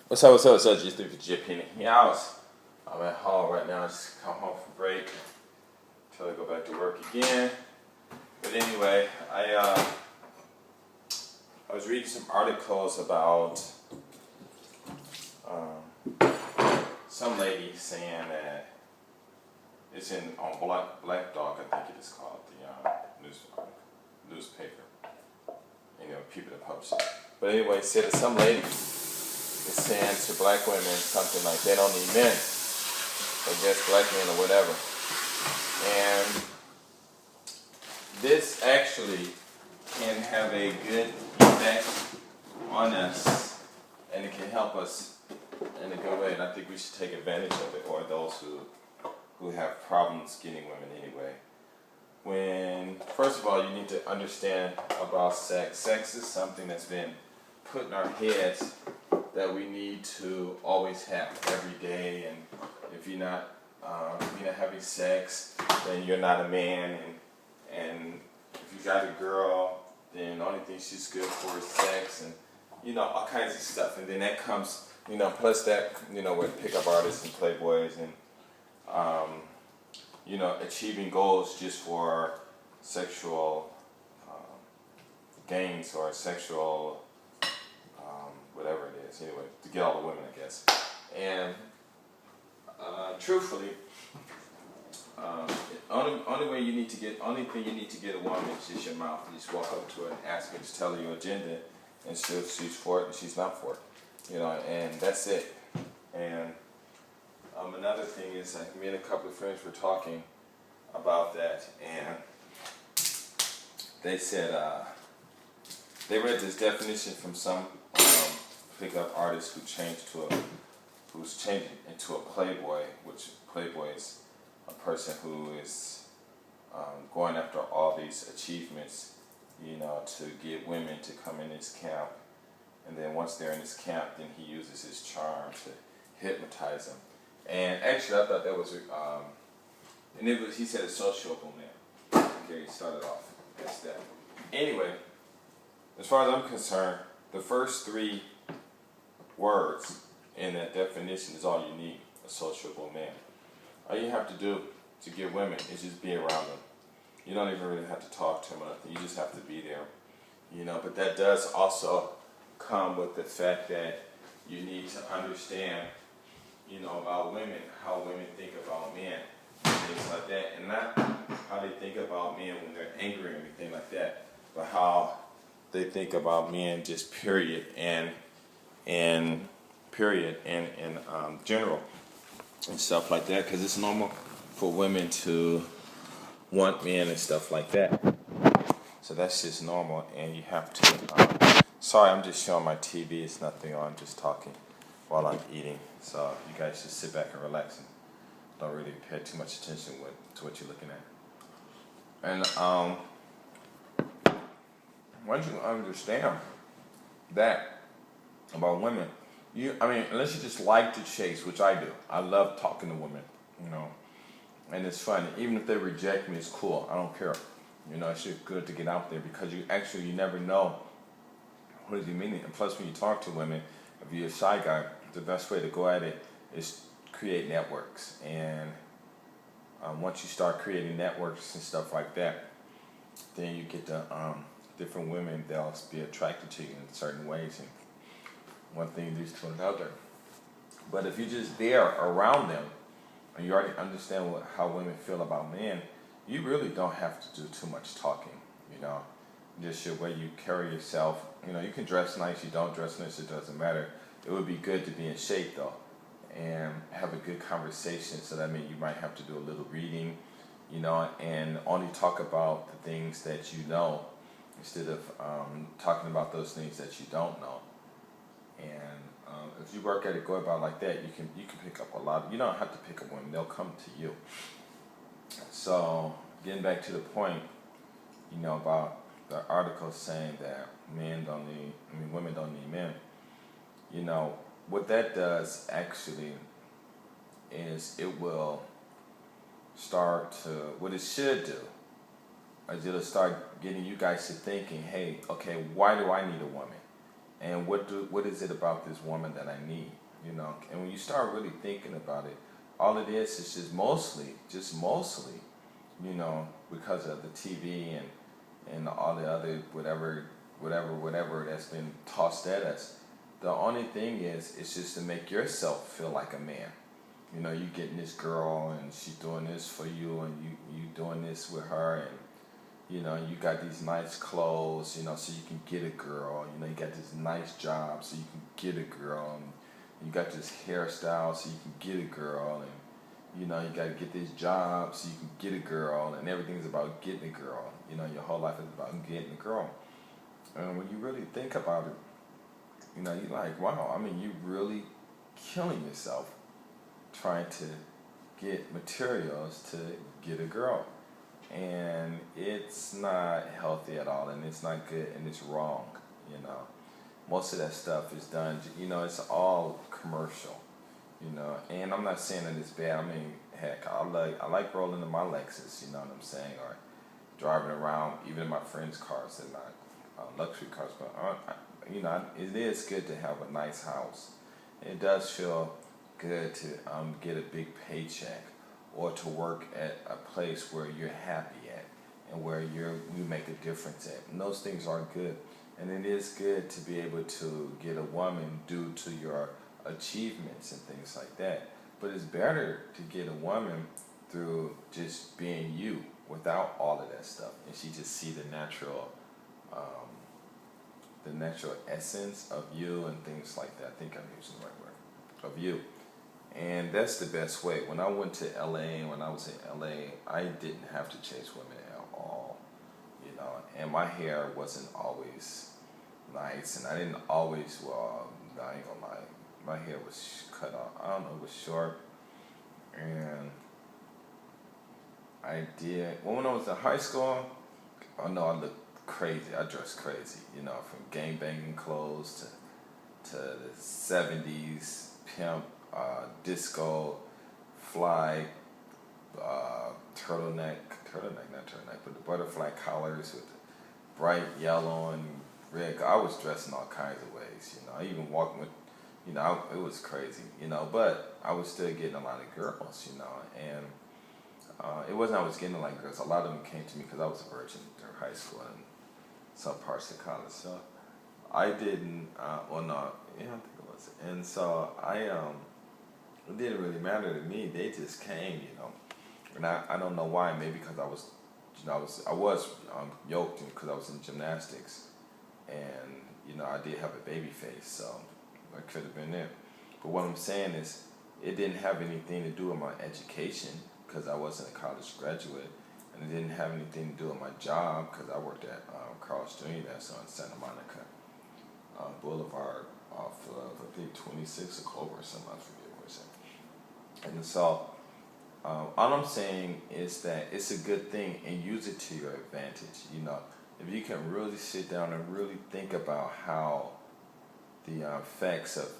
What's up, G3 for J House. I'm at home right now, I just come home from break until I go back to work again. But anyway, I was reading some articles about some lady saying that it's on Black Dog, I think it is called, the newspaper. People that publish it. But anyway, it said that some lady is saying to black women something like they don't need men, I guess black men or whatever. And this actually can have a good effect on us, and it can help us in a good way. And I think we should take advantage of it, or those who have problems getting women anyway. First of all, you need to understand about sex. Sex is something that's been put in our heads that we need to always have every day, and if you're not having sex, then you're not a man, and if you got a girl, then the only thing she's good for is sex, and all kinds of stuff. And then that comes, plus that, with pickup artists and playboys and achieving goals just for sexual gains or sexual whatever it is. Anyway, to get all the women, I guess. And truthfully, only thing you need to get a woman is just your mouth. You just walk up to her and ask her, just tell her your agenda, and she's for it and she's not for it. And that's it. And another thing is, me and a couple of friends were talking about that, and they said they read this definition from some pickup artist who's changed into a playboy, which playboy is a person who is going after all these achievements, to get women to come in his camp, and then once they're in his camp, then he uses his charm to hypnotize them. And actually, I thought that was, he said a sociable man. Okay, he started off as that. Anyway, as far as I'm concerned, the first three words in that definition is all you need: a sociable man. All you have to do to get women is just be around them. You don't even really have to talk to them or nothing. You just have to be there. But that does also come with the fact that you need to understand, about women, how women think about men, things like that, and not how they think about men when they're angry or anything like that, but how they think about men just period and general and stuff like that, because it's normal for women to want men and stuff like that. So that's just normal, and you have to. Sorry, I'm just showing my TV. It's nothing on. I'm just talking while I'm eating. So you guys just sit back and relax and don't really pay too much attention to what you're looking at. And once you understand that about women, unless you just like to chase, which I do. I love talking to women, and it's fun. Even if they reject me, it's cool. I don't care. It's just good to get out there, because you never know what is he meaning. And plus, when you talk to women, if you're a shy guy, the best way to go at it is create networks. And once you start creating networks and stuff like that, then you get the different women. They'll be attracted to you in certain ways, and one thing leads to another. But if you're just there around them, and you already understand how women feel about men, you really don't have to do too much talking. Just your way you carry yourself. You can dress nice, you don't dress nice, it doesn't matter. It would be good to be in shape though, and have a good conversation. So that means you might have to do a little reading, and only talk about the things that you know, instead of talking about those things that you don't know. And if you work at it, go about like that, you can pick up a lot. You don't have to pick up women; they'll come to you. So getting back to the point, about the article saying that women don't need men. What that does actually is it will start to, what it should do is it'll start getting you guys to thinking, hey, okay, why do I need a woman? And what is it about this woman that I need? You know, and when you start really thinking about it, all it is just mostly, you know, because of the TV and all the other whatever that's been tossed at us. The only thing is, it's just to make yourself feel like a man. You know, you getting this girl and she's doing this for you, and you doing this with her, and you know, you got these nice clothes, you know, so you can get a girl. You know, you got this nice job, so you can get a girl. And you got this hairstyle, so you can get a girl. And, you know, you got to get this job, so you can get a girl. And everything's about getting a girl. You know, your whole life is about getting a girl. And when you really think about it, you know, you're like, wow, I mean, you're really killing yourself trying to get materials to get a girl. And it's not healthy at all, and it's not good, and it's wrong. You know, most of that stuff is done. You know, it's all commercial. You know, and I'm not saying that it's bad. I mean, heck, I like rolling in my Lexus. You know what I'm saying, or driving around. Even in my friends' cars, they're not luxury cars, but you know, it is good to have a nice house. It does feel good to get a big paycheck, or to work at a place where you're happy at and where you make a difference at. And those things are good. And it is good to be able to get a woman due to your achievements and things like that. But it's better to get a woman through just being you without all of that stuff. And she just see the natural essence of you and things like that. I think I'm using the right word. Of you. And that's the best way. When I went to LA, when I was in LA, I didn't have to chase women at all, you know. And my hair wasn't always nice, and I didn't always. Well, I ain't gonna lie, my hair was cut off. I don't know, it was short, and I did. Well, when I was in high school, I know I looked crazy. I dressed crazy, you know, from gang banging clothes to the '70s pimp. Disco, fly, not turtleneck, but the butterfly collars with the bright yellow and red. I was dressed in all kinds of ways, you know. I even walked with, you know, it was crazy, you know, but I was still getting a lot of girls, you know, and it wasn't I was getting a lot of girls. A lot of them came to me because I was a virgin through high school and some parts of college, so I didn't, well, no, yeah, I think it was. And so it didn't really matter to me. They just came, you know. And I don't know why. Maybe because I was, you know, I was yoked because I was in gymnastics, and you know I did have a baby face, so that could have been it. But what I'm saying is, it didn't have anything to do with my education because I wasn't a college graduate, and it didn't have anything to do with my job because I worked at Carl's Jr. That's on Santa Monica Boulevard off of I think 26 or Clover or something. I forget what it's at. And so, all I'm saying is that it's a good thing and use it to your advantage. You know, if you can really sit down and really think about how the effects of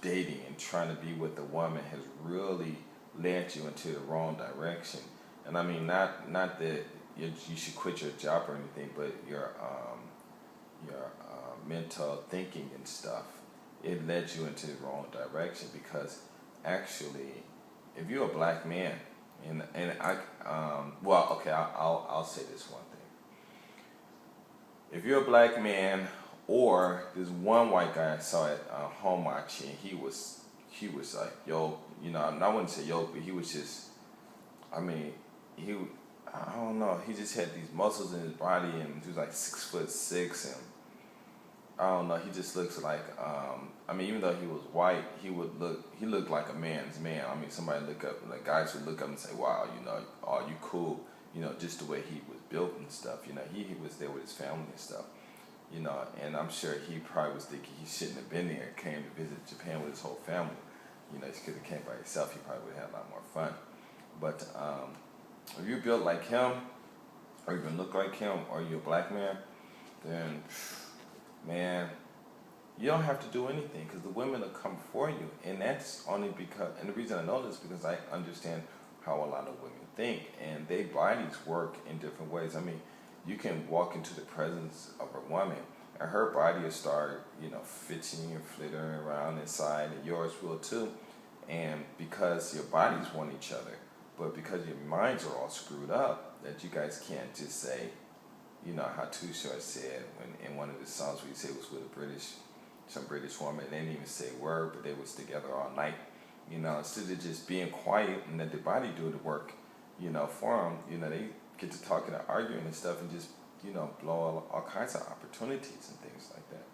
dating and trying to be with a woman has really led you into the wrong direction. And I mean, not that you should quit your job or anything, but your mental thinking and stuff, it led you into the wrong direction because actually, if you're a black man, and well, okay, I'll say this one thing. If you're a black man, or there's one white guy I saw at Home Watch, and he was like, yo, you know, I wouldn't say yo, but he was just, I mean, I don't know, he just had these muscles in his body, and he was like 6'6", and I don't know. He just looks like, I mean, even though he was white, he looked like a man's man. I mean, somebody look up, like guys would look up and say, wow, you know, oh, you cool, you know, just the way he was built and stuff. You know, he was there with his family and stuff, you know, and I'm sure he probably was thinking he shouldn't have been there, came to visit Japan with his whole family. You know, he could have came by himself, he probably would have had a lot more fun. But if you're built like him, or even look like him, or you're a black man, then man, you don't have to do anything because the women will come for you. And that's only because, and the reason I know this is because I understand how a lot of women think, and their bodies work in different ways. I mean, you can walk into the presence of a woman and her body will start, fidgeting and flittering around inside, and yours will too. And because your bodies want each other, but because your minds are all screwed up, that you guys can't just say, how Too Short said when in one of his songs where he said it was with some British woman, they didn't even say a word, but they was together all night. Instead of just being quiet and let the body do the work, for them, they get to talking and arguing and stuff and just, blow all kinds of opportunities and things like that.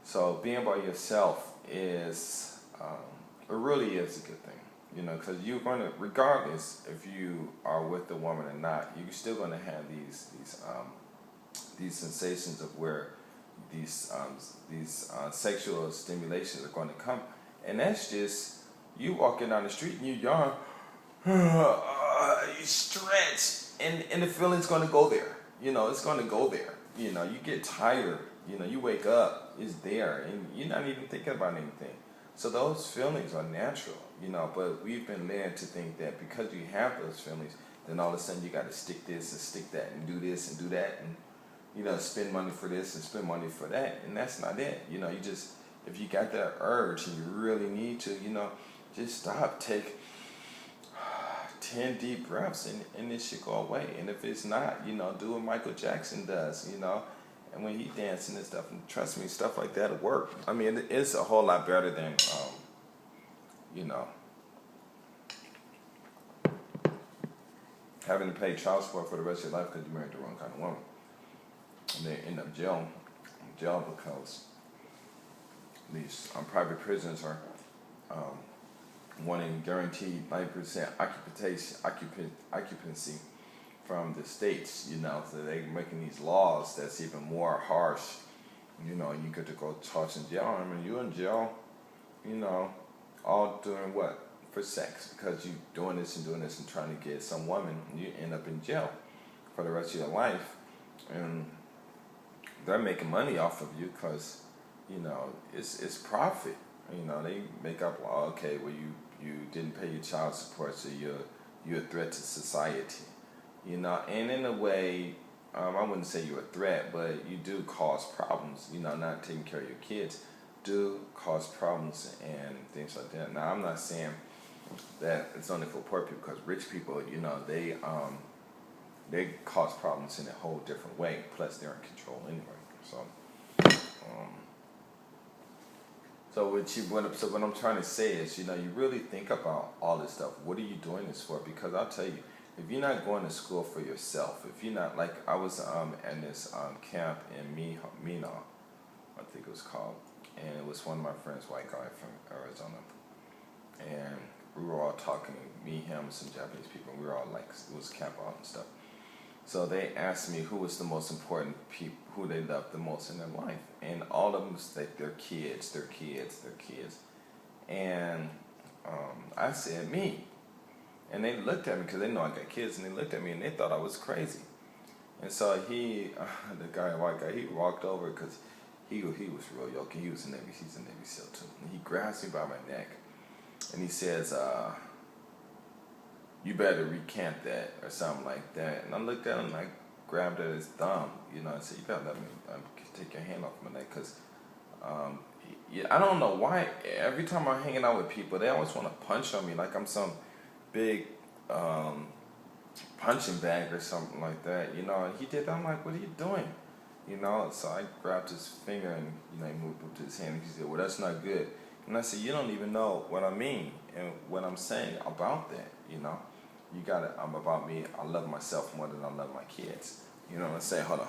So being by yourself is, it really is a good thing, because you're going to, regardless if you are with the woman or not, you're still going to have these sensations of where these sexual stimulations are going to come, and that's just you walking down the street and you yawn, you stretch, and the feeling's going to go there. It's going to go there. You get tired. You wake up, it's there, and you're not even thinking about anything. So those feelings are natural, but we've been led to think that because you have those feelings, then all of a sudden you got to stick this and stick that and do this and do that and, spend money for this and spend money for that. And that's not it. You just, if you got that urge and you really need to, just stop, take 10 deep breaths and it should go away. And if it's not, do what Michael Jackson does, and when he dancing and stuff, and trust me, stuff like that'll work. I mean, it's a whole lot better than, having to pay child support for the rest of your life because you married the wrong kind of woman. And they end up jail because these private prisons are wanting guaranteed 90% occupancy from the states, so they're making these laws that's even more harsh. You get to go toss in jail. I mean, you're in jail, all doing what? For sex, because you doing this and trying to get some woman, you end up in jail for the rest of your life, and they're making money off of you because, it's profit. They make up, okay, well you didn't pay your child support, so you're a threat to society. And in a way, I wouldn't say you're a threat, but you do cause problems. Not taking care of your kids do cause problems and things like that. Now, I'm not saying that it's only for poor people, because rich people, they cause problems in a whole different way. Plus, they're in control anyway. So what I'm trying to say is, you really think about all this stuff. What are you doing this for? Because I'll tell you, if you're not going to school for yourself, if you're not, like I was in this camp in Mina, I think it was called, and it was one of my friends, white guy from Arizona, and we were all talking, me, him, some Japanese people, and we were all like, it was camp out and stuff. So they asked me who was the most important people, who they loved the most in their life, and all of them was like their kids. And I said me, and they looked at me because they know I got kids, and they looked at me and they thought I was crazy. And so the white guy, he walked over because he was real yoking. He's a Navy SEAL too. And he grabs me by my neck, and he says, "You better recant that," or something like that. And I looked at him and I grabbed at his thumb, and said, "You gotta let me take your hand off my neck," because I don't know why. Every time I'm hanging out with people, they always want to punch on me like I'm some big punching bag or something like that. And he did that. I'm like, "What are you doing?" So I grabbed his finger and he moved up to his hand. And he said, "Well, that's not good." And I said, "You don't even know what I mean and what I'm saying about that. You got it. About me. I love myself more than I love my kids." I'm saying, hold on.